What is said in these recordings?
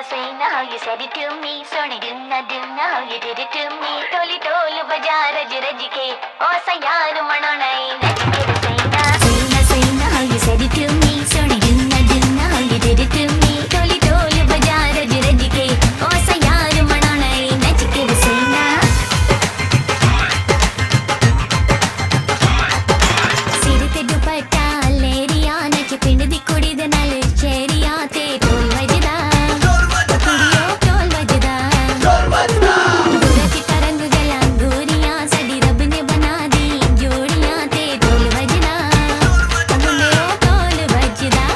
Swing how you said it to me. Soni dinna how you did it to me. Toli tolu baja raj raj ke. Oh sayar manonai najikere swing how you said it to me. Soni dinna how you did it to me. Toli tolu baja raj raj ke. Oh sayar manonai najikere swing. सिर ते दुपट्टा लेरिया नच पिंड दी कुड़ी दे नाल चेरिया ते ढोल वजदा कुड़ियो ढोल वजदा दूरा चिट्टा रंग गला गोरियां साडी रब ने बना दी जोड़ियां ते ढोल वजदा मुंडियो ढोल वजदा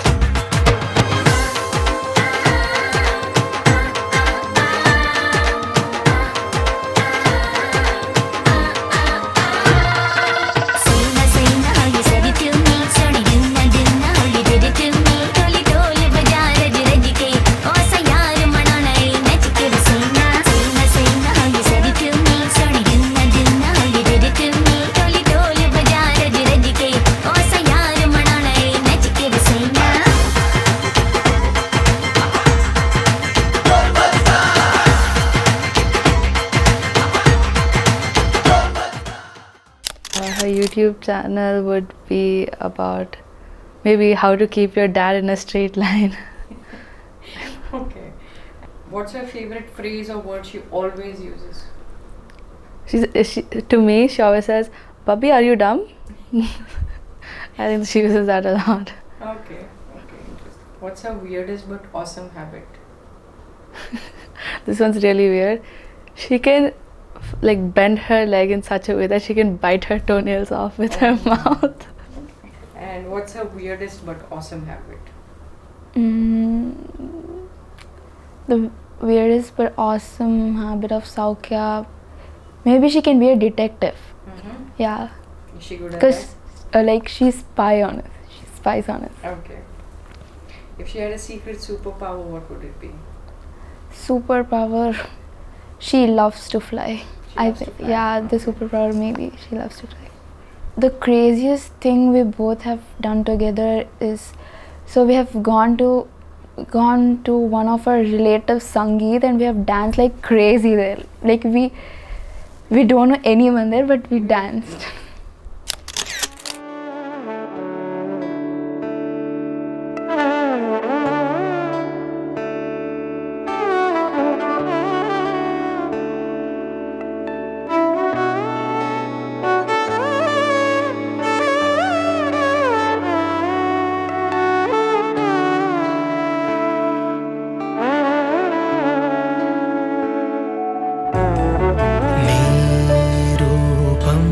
Swing how you said it to me. Soni dinna how you did it to me. Toli tolu baja raj raj ke. Oh sayar manonai najikere swing how you said it to me. Soni dinna how you did it to me. Toli tolu baja raj raj ke. Oh sayar manonai najikere swing. Her YouTube channel would be about maybe how to keep your dad in a straight line. Okay. What's your favorite phrase or word she always uses? To me, she always says, "Bubby, are you dumb?" I think she uses that a lot. Okay. Interesting. What's her weirdest but awesome habit? This one's really weird. She can bend her leg in such a way that she can bite her toenails off with her mouth. And what's her weirdest but awesome habit? The weirdest but awesome habit of Saukya, maybe she can be a detective. Yeah, Is she good at because that? she spies on us. She spies on us. Okay. If she had a secret superpower, what would it be? Superpower, she loves to fly. She I loves to think, fly. yeah, the superpower maybe she loves to fly. The craziest thing we both have done together is, so we have gone to one of our relatives' sangeet and we have danced like crazy there. Like we don't know anyone there, but we danced. నీ రూపం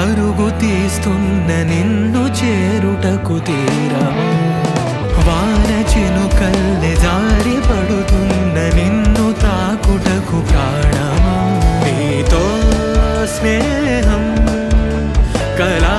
పరుగు తీస్తున్న నిన్ను చేరుటకు తీరము వాన చినుకల్లె జారి పడుతున్న నిన్ను తాకుటకు ప్రాణము నీతో స్నేహం కళా